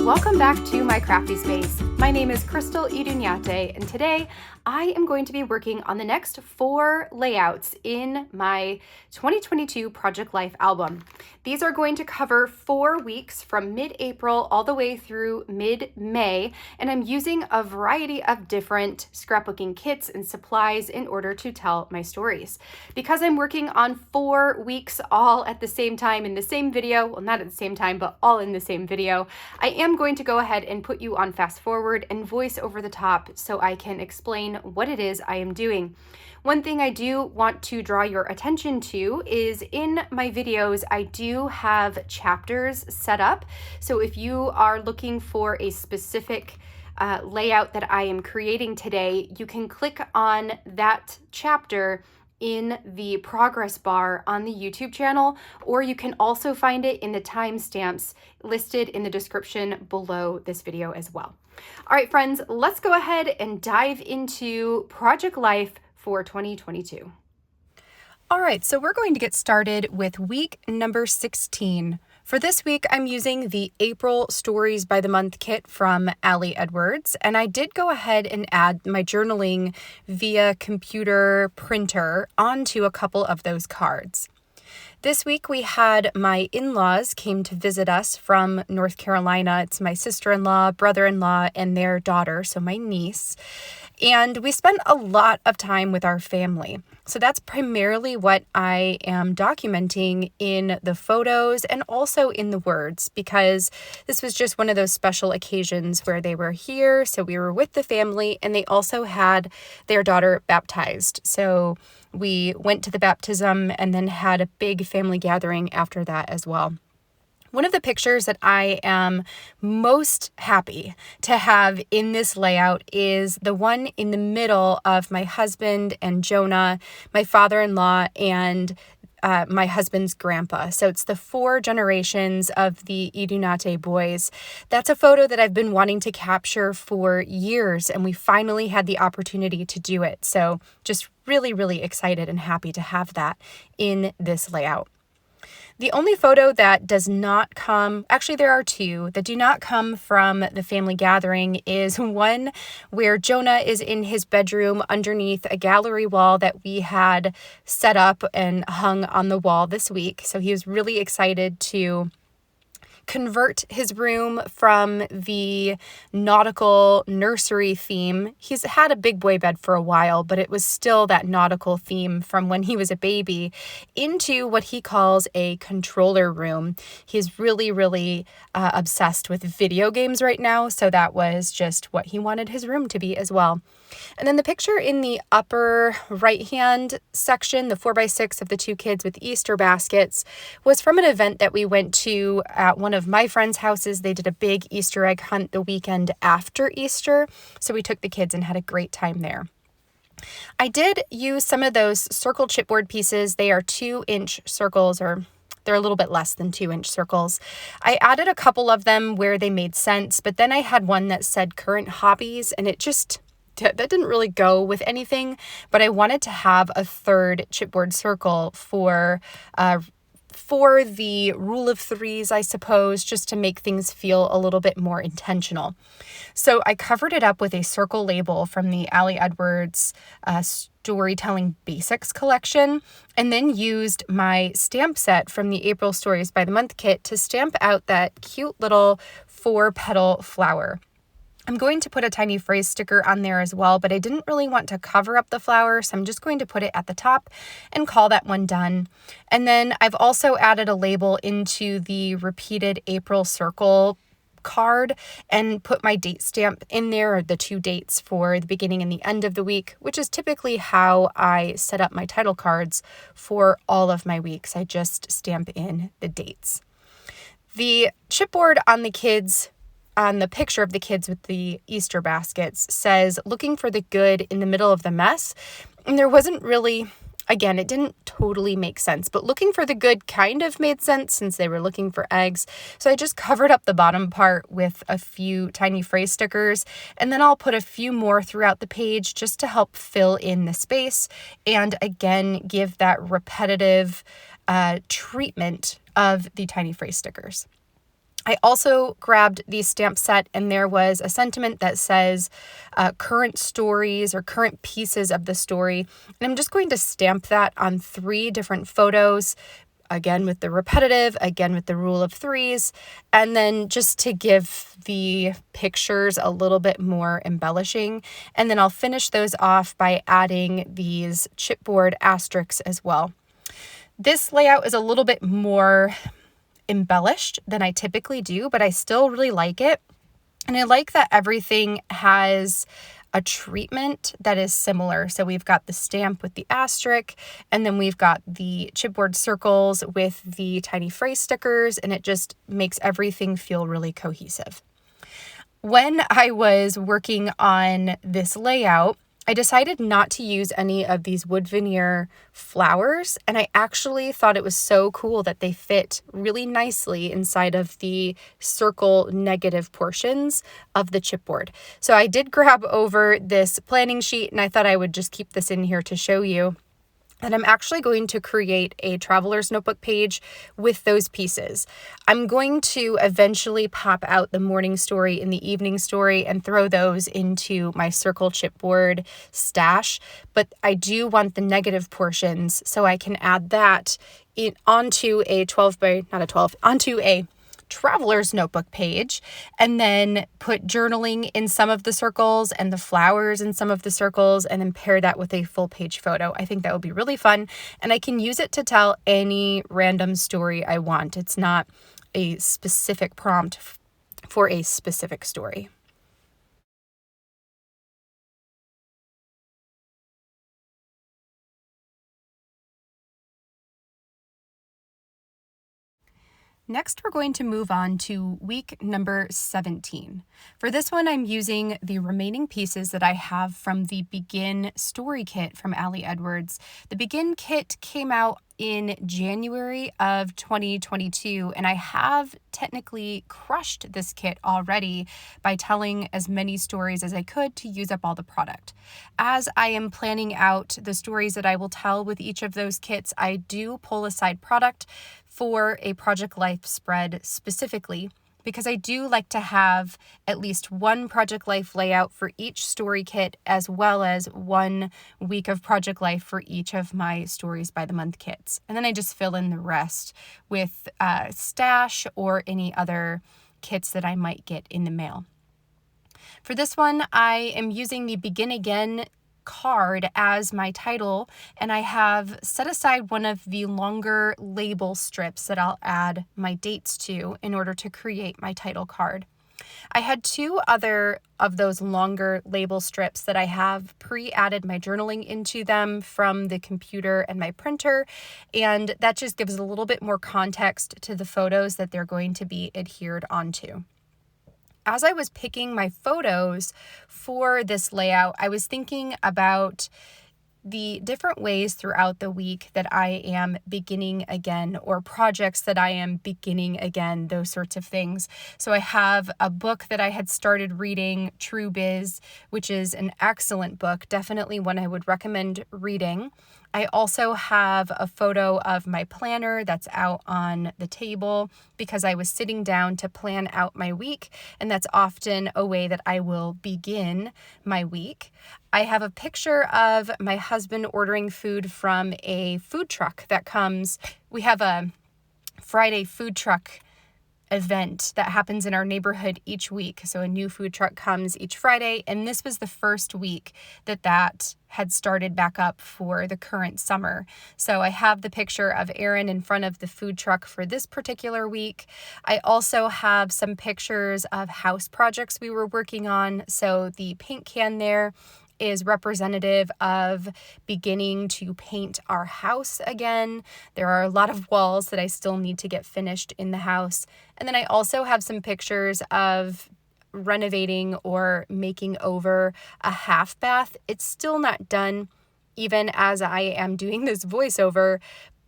Welcome back to my crafty space. My name is Crystal Idunyate, and today I am going to be working on the next 4 layouts in my 2022 Project Life album. These are going to cover 4 weeks from mid-April all the way through mid-May, and I'm using a variety of different scrapbooking kits and supplies in order to tell my stories. Because I'm working on 4 weeks all at the same time in the same video, well, not at the same time, but all in the same video, I am going to go ahead and put you on fast forward and voice over the top so I can explain what it is I am doing. One thing I do want to draw your attention to is in my videos, I do have chapters set up. So if you are looking for a specific layout that I am creating today, you can click on that chapter in the progress bar on the YouTube channel, or you can also find it in the timestamps listed in the description below this video as well. All right, friends, let's go ahead and dive into Project Life for 2022. All right, so we're going to get started with week number 16. For this week, I'm using the April Stories by the Month kit from Ali Edwards, and I did go ahead and add my journaling via computer printer onto a couple of those cards. This week we had my in-laws came to visit us from North Carolina. It's my sister-in-law, brother-in-law, and their daughter, so my niece. And we spent a lot of time with our family. So that's primarily what I am documenting in the photos and also in the words, because this was just one of those special occasions where they were here. So we were with the family, and they also had their daughter baptized. So we went to the baptism and then had a big family gathering after that as well. One of the pictures that I am most happy to have in this layout is the one in the middle of my husband and Jonah, my father-in-law, and my husband's grandpa. So it's the 4 generations of the Idunate boys. That's a photo that I've been wanting to capture for years, and we finally had the opportunity to do it. So just really, really excited and happy to have that in this layout. The only photo that does not come, actually there are 2 that do not come from the family gathering, is one where Jonah is in his bedroom underneath a gallery wall that we had set up and hung on the wall this week. So he was really excited to convert his room from the nautical nursery theme. He's had a big boy bed for a while, but it was still that nautical theme from when he was a baby, into what he calls a controller room. He's really, really obsessed with video games right now, so that was just what he wanted his room to be as well. And then the picture in the upper right-hand section, the 4x6 of the 2 kids with Easter baskets, was from an event that we went to at one of my friends' houses. They did a big Easter egg hunt the weekend after Easter, so we took the kids and had a great time there. I did use some of those circle chipboard pieces. They are 2-inch circles, or they're a little bit less than 2-inch circles. I added a couple of them where they made sense, but then I had one that said current hobbies, and that didn't really go with anything, but I wanted to have a 3rd chipboard circle for the rule of 3s, I suppose, just to make things feel a little bit more intentional. So I covered it up with a circle label from the Ali Edwards Storytelling Basics collection, and then used my stamp set from the April Stories by the Month kit to stamp out that cute little 4-petal flower. I'm going to put a tiny phrase sticker on there as well, but I didn't really want to cover up the flower, so I'm just going to put it at the top and call that one done. And then I've also added a label into the repeated April circle card and put my date stamp in there, or the 2 dates for the beginning and the end of the week, which is typically how I set up my title cards for all of my weeks. I just stamp in the dates. The chipboard on the picture of the kids with the Easter baskets says, looking for the good in the middle of the mess. And there wasn't really, again, it didn't totally make sense, but looking for the good kind of made sense since they were looking for eggs. So I just covered up the bottom part with a few tiny phrase stickers, and then I'll put a few more throughout the page just to help fill in the space and again give that repetitive treatment of the tiny phrase stickers. I also grabbed the stamp set, and there was a sentiment that says current stories or current pieces of the story. And I'm just going to stamp that on 3 different photos, again with the repetitive, again with the rule of 3s, and then just to give the pictures a little bit more embellishing. And then I'll finish those off by adding these chipboard asterisks as well. This layout is a little bit more embellished than I typically do, but I still really like it. And I like that everything has a treatment that is similar. So we've got the stamp with the asterisk, and then we've got the chipboard circles with the tiny phrase stickers, and it just makes everything feel really cohesive. When I was working on this layout, I decided not to use any of these wood veneer flowers, and I actually thought it was so cool that they fit really nicely inside of the circle negative portions of the chipboard. So I did grab over this planning sheet, and I thought I would just keep this in here to show you that I'm actually going to create a traveler's notebook page with those pieces. I'm going to eventually pop out the morning story and the evening story and throw those into my circle chipboard stash, but I do want the negative portions so I can add that onto a onto a traveler's notebook page, and then put journaling in some of the circles and the flowers in some of the circles, and then pair that with a full page photo. I think that would be really fun, and I can use it to tell any random story I want. It's not a specific prompt for a specific story. Next, we're going to move on to week number 17. For this one, I'm using the remaining pieces that I have from the Begin Story Kit from Ali Edwards. The Begin Kit came out in January of 2022, and I have technically crushed this kit already by telling as many stories as I could to use up all the product. As I am planning out the stories that I will tell with each of those kits, I do pull aside product for a Project Life spread specifically, because I do like to have at least one Project Life layout for each story kit, as well as 1 week of Project Life for each of my Stories by the Month kits. And then I just fill in the rest with stash or any other kits that I might get in the mail. For this one, I am using the Begin Again card as my title, and I have set aside one of the longer label strips that I'll add my dates to in order to create my title card. I had 2 other of those longer label strips that I have pre-added my journaling into them from the computer and my printer, and that just gives a little bit more context to the photos that they're going to be adhered onto. As I was picking my photos for this layout, I was thinking about the different ways throughout the week that I am beginning again, or projects that I am beginning again, those sorts of things. So I have a book that I had started reading, True Biz, which is an excellent book, definitely one I would recommend reading. I also have a photo of my planner that's out on the table because I was sitting down to plan out my week, and that's often a way that I will begin my week. I have a picture of my husband ordering food from a food truck that comes. We have a Friday food truck event that happens in our neighborhood each week. So a new food truck comes each Friday, and this was the first week that had started back up for the current summer. So I have the picture of Aaron in front of the food truck for this particular week. I also have some pictures of house projects we were working on. So the paint can there is representative of beginning to paint our house again. There are a lot of walls that I still need to get finished in the house. And then I also have some pictures of renovating or making over a half bath. It's still not done, even as I am doing this voiceover,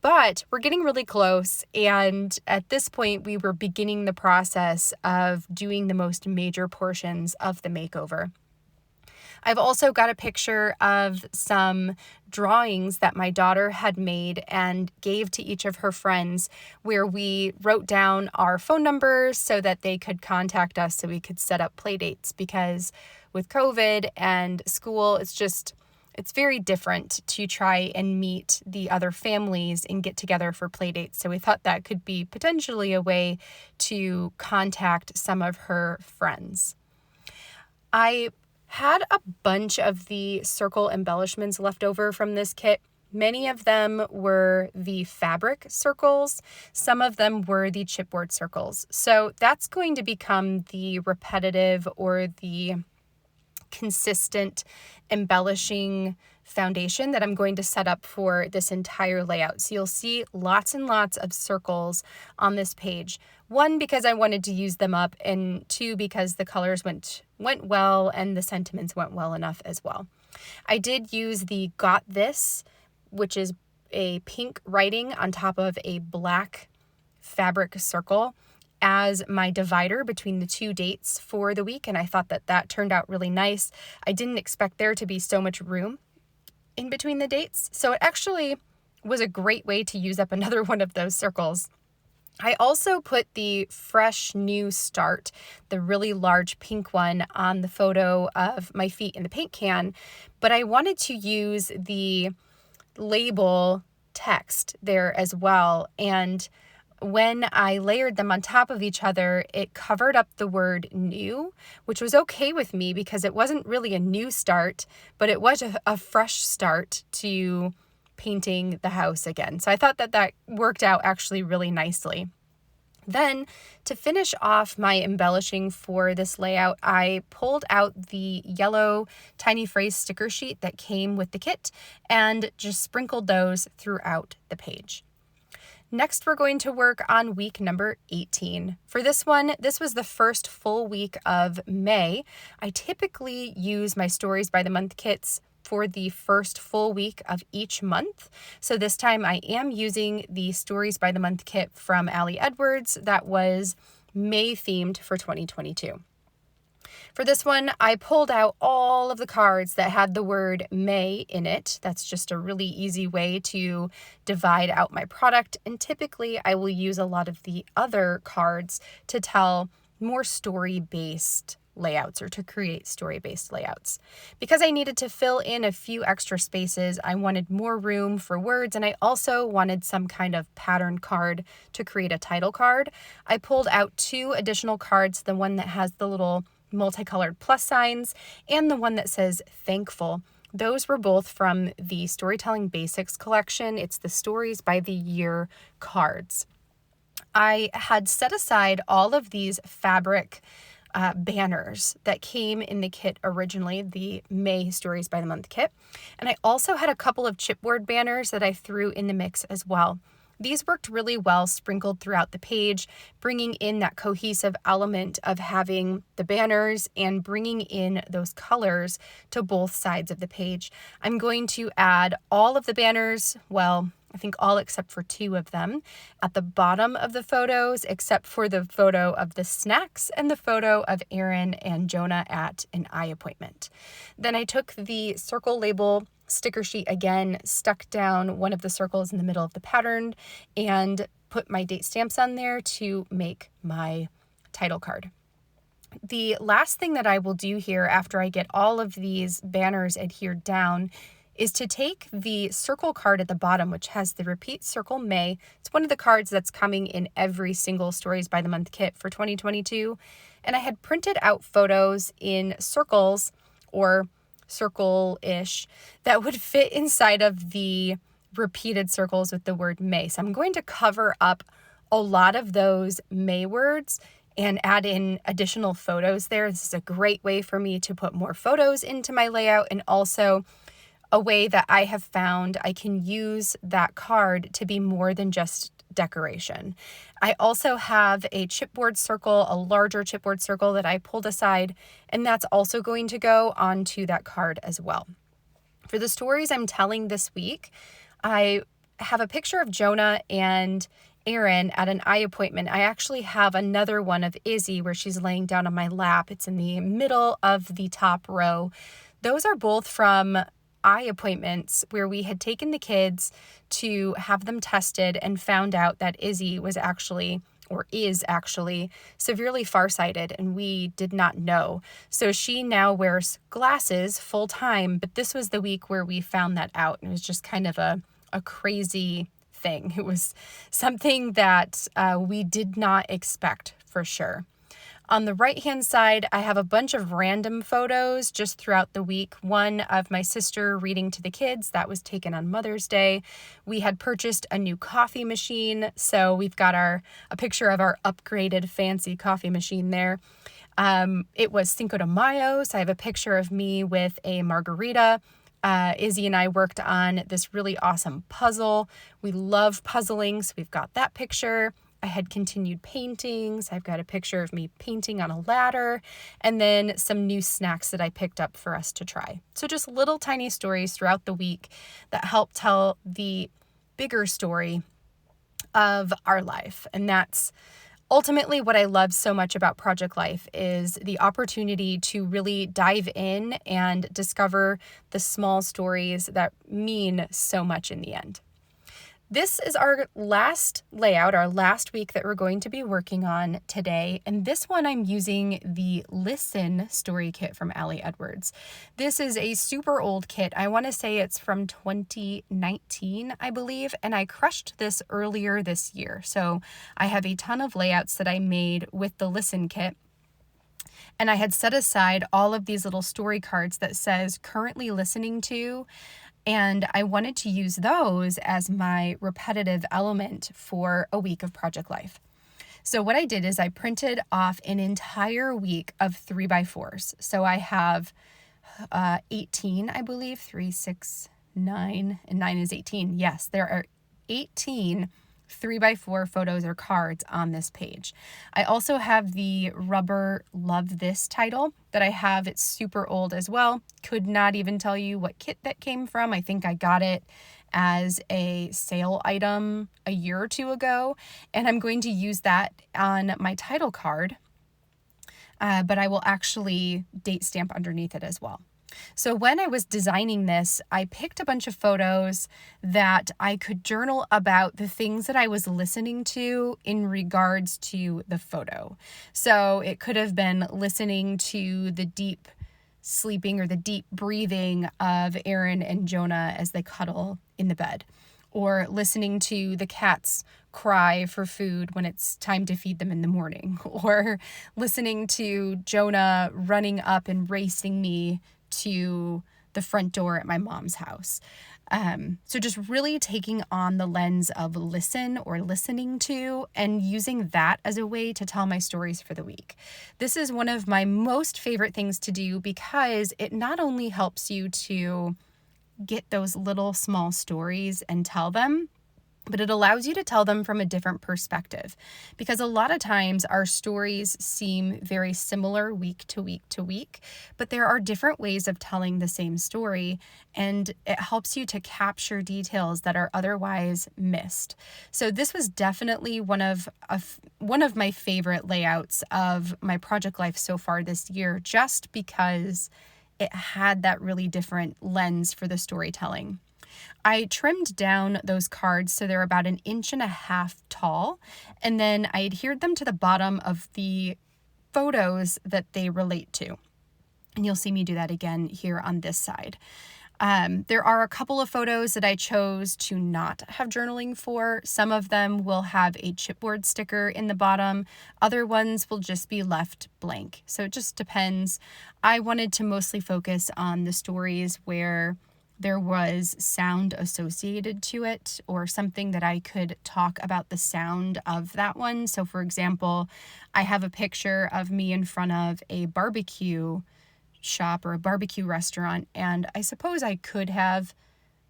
but we're getting really close. And at this point, we were beginning the process of doing the most major portions of the makeover. I've also got a picture of some drawings that my daughter had made and gave to each of her friends, where we wrote down our phone numbers so that they could contact us so we could set up play dates, because with COVID and school, it's very different to try and meet the other families and get together for play dates. So we thought that could be potentially a way to contact some of her friends. I had a bunch of the circle embellishments left over from this kit. Many of them were the fabric circles. Some of them were the chipboard circles. So that's going to become the repetitive or the consistent embellishing foundation that I'm going to set up for this entire layout. So you'll see lots and lots of circles on this page. One, because I wanted to use them up, and two, because the colors went well and the sentiments went well enough as well. I did use the Got This, which is a pink writing on top of a black fabric circle, as my divider between the two dates for the week, and I thought that that turned out really nice. I didn't expect there to be so much room in between the dates, so it actually was a great way to use up another one of those circles. I also put the Fresh New Start, the really large pink one, on the photo of my feet in the paint can, but I wanted to use the label text there as well, and when I layered them on top of each other, it covered up the word new, which was okay with me because it wasn't really a new start, but it was a fresh start to painting the house again. So I thought that that worked out actually really nicely. Then, to finish off my embellishing for this layout, I pulled out the yellow tiny phrase sticker sheet that came with the kit and just sprinkled those throughout the page. Next, we're going to work on week number 18. For this one, this was the first full week of May. I typically use my Stories by the Month kits for the first full week of each month. So this time I am using the Stories by the Month kit from Allie Edwards that was May themed for 2022. For this one, I pulled out all of the cards that had the word May in it. That's just a really easy way to divide out my product. And typically I will use a lot of the other cards to tell more story-based layouts or to create story-based layouts. Because I needed to fill in a few extra spaces, I wanted more room for words, and I also wanted some kind of pattern card to create a title card. I pulled out 2 additional cards, the one that has the little multicolored plus signs and the one that says thankful. Those were both from the Storytelling Basics collection. It's the Stories by the Year cards. I had set aside all of these fabric banners that came in the kit originally, the May Stories by the Month kit. And I also had a couple of chipboard banners that I threw in the mix as well. These worked really well sprinkled throughout the page, bringing in that cohesive element of having the banners and bringing in those colors to both sides of the page. I'm going to add all of the banners, well, I think all except for 2 of them, at the bottom of the photos, except for the photo of the snacks and the photo of Aaron and Jonah at an eye appointment. Then I took the circle label sticker sheet again, stuck down one of the circles in the middle of the pattern, and put my date stamps on there to make my title card. The last thing that I will do here after I get all of these banners adhered down is to take the circle card at the bottom, which has the repeat circle May. It's one of the cards that's coming in every single Stories by the Month kit for 2022. And I had printed out photos in circles or circle-ish that would fit inside of the repeated circles with the word May. So I'm going to cover up a lot of those May words and add in additional photos there. This is a great way for me to put more photos into my layout, and also a way that I have found I can use that card to be more than just decoration. I also have a chipboard circle, a larger chipboard circle that I pulled aside, and that's also going to go onto that card as well. For the stories I'm telling this week, I have a picture of Jonah and Aaron at an eye appointment. I actually have another one of Izzy where she's laying down on my lap. It's in the middle of the top row. Those are both from eye appointments where we had taken the kids to have them tested and found out that Izzy was actually or is actually severely farsighted, and we did not know. So she now wears glasses full time, but this was the week where we found that out, and it was just kind of a crazy thing. It was something that we did not expect for sure. On the right-hand side, I have a bunch of random photos just throughout the week. One of my sister reading to the kids, that was taken on Mother's Day. We had purchased a new coffee machine, so we've got a picture of our upgraded fancy coffee machine there. It was Cinco de Mayo, so I have a picture of me with a margarita. Izzy and I worked on this really awesome puzzle. We love puzzling, so we've got that picture. I had continued paintings. I've got a picture of me painting on a ladder, and then some new snacks that I picked up for us to try. So just little tiny stories throughout the week that help tell the bigger story of our life. And that's ultimately what I love so much about Project Life, is the opportunity to really dive in and discover the small stories that mean so much in the end. This is our last layout, our last week that we're going to be working on today. And this one I'm using the Listen story kit from Allie Edwards. This is a super old kit. I want to say it's from 2019, I believe. And I crushed this earlier this year. So I have a ton of layouts that I made with the Listen kit. And I had set aside all of these little story cards that says currently listening to. And I wanted to use those as my repetitive element for a week of Project Life. So what I did is I printed off an entire week of 3x4s. So I have 18, I believe, 3, 6, 9, and 9 is 18. Yes, there are 18 3x4 photos or cards on this page. I also have the rubber Love This title that I have. It's super old as well. Could not even tell you what kit that came from. I think I got it as a sale item a year or two ago, and I'm going to use that on my title card, but I will actually date stamp underneath it as well. So when I was designing this, I picked a bunch of photos that I could journal about the things that I was listening to in regards to the photo. So it could have been listening to the deep sleeping or the deep breathing of Aaron and Jonah as they cuddle in the bed, or listening to the cats cry for food when it's time to feed them in the morning, or listening to Jonah running up and racing me to the front door at my mom's house. So just really taking on the lens of listen or listening to and using that as a way to tell my stories for the week. This is one of my most favorite things to do because it not only helps you to get those little small stories and tell them, but it allows you to tell them from a different perspective, because a lot of times our stories seem very similar week to week to week, but there are different ways of telling the same story, and it helps you to capture details that are otherwise missed. So this was definitely one of my favorite layouts of my Project Life so far this year, just because it had that really different lens for the storytelling. I trimmed down those cards so they're about 1.5 inches tall, and then I adhered them to the bottom of the photos that they relate to. And you'll see me do that again here on this side. There are a couple of photos that I chose to not have journaling for. Some of them will have a chipboard sticker in the bottom. Other ones will just be left blank. So it just depends. I wanted to mostly focus on the stories where there was sound associated to it, or something that I could talk about the sound of that one. So for example, I have a picture of me in front of a barbecue shop or a barbecue restaurant, and I suppose I could have,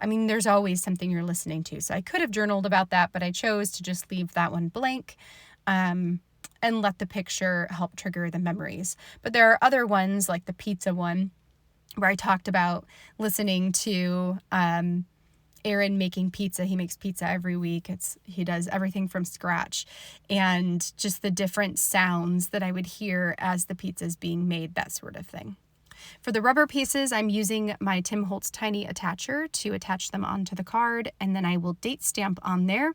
there's always something you're listening to, so I could have journaled about that, but I chose to just leave that one blank and let the picture help trigger the memories. But there are other ones, like the pizza one, where I talked about listening to Aaron making pizza. He makes pizza every week. He does everything from scratch, and just the different sounds that I would hear as the pizza's being made, that sort of thing. For the rubber pieces, I'm using my Tim Holtz Tiny Attacher to attach them onto the card, and then I will date stamp on there.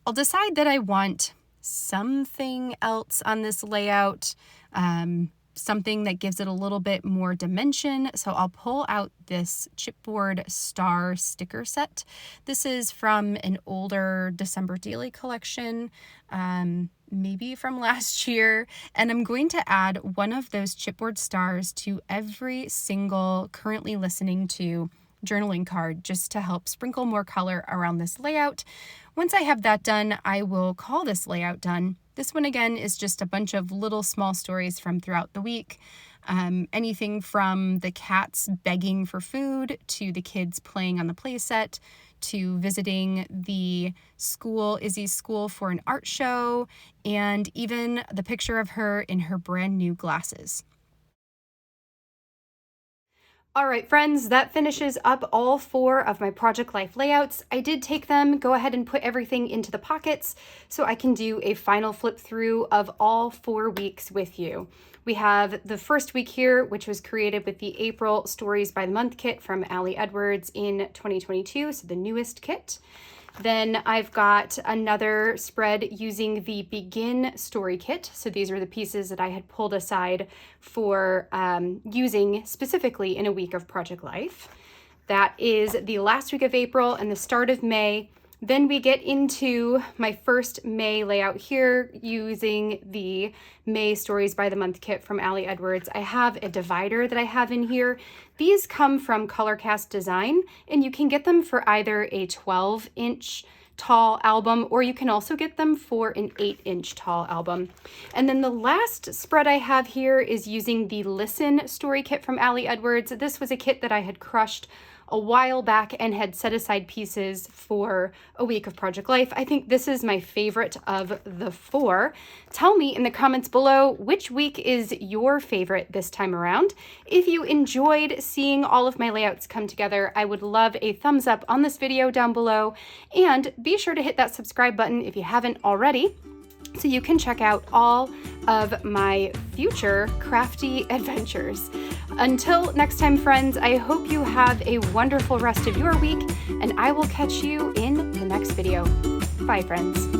I'll decide that I want something else on this layout, something that gives it a little bit more dimension. So I'll pull out this chipboard star sticker set. This is from an older December Daily collection, maybe from last year. And I'm going to add one of those chipboard stars to every single currently listening to journaling card, just to help sprinkle more color around this layout. Once I have that done, I will call this layout done. This one again is just a bunch of little small stories from throughout the week. Anything from the cats begging for food, to the kids playing on the play set, to visiting the school, Izzy's school, for an art show, and even the picture of her in her brand new glasses. All right, friends, that finishes up all 4 of my Project Life layouts. I did take them, go ahead and put everything into the pockets so I can do a final flip through of all 4 weeks with you. We have the first week here, which was created with the April Stories by the Month kit from Allie Edwards in 2022, so the newest kit. Then I've got another spread using the Begin Story Kit. So these are the pieces that I had pulled aside for using specifically in a week of Project Life. That is the last week of April and the start of May. Then we get into my first May layout here using the May Stories by the Month kit from Allie Edwards. I have a divider that I have in here. These come from Colorcast Design, and you can get them for either a 12-inch tall album, or you can also get them for an 8-inch tall album. And then the last spread I have here is using the Listen Story kit from Allie Edwards. This was a kit that I had crushed a while back and had set aside pieces for a week of Project Life. I think this is my favorite of the 4. Tell me in the comments below which week is your favorite this time around. If you enjoyed seeing all of my layouts come together, I would love a thumbs up on this video down below, and be sure to hit that subscribe button if you haven't already, so you can check out all of my future crafty adventures. Until next time, friends, I hope you have a wonderful rest of your week, and I will catch you in the next video. Bye, friends.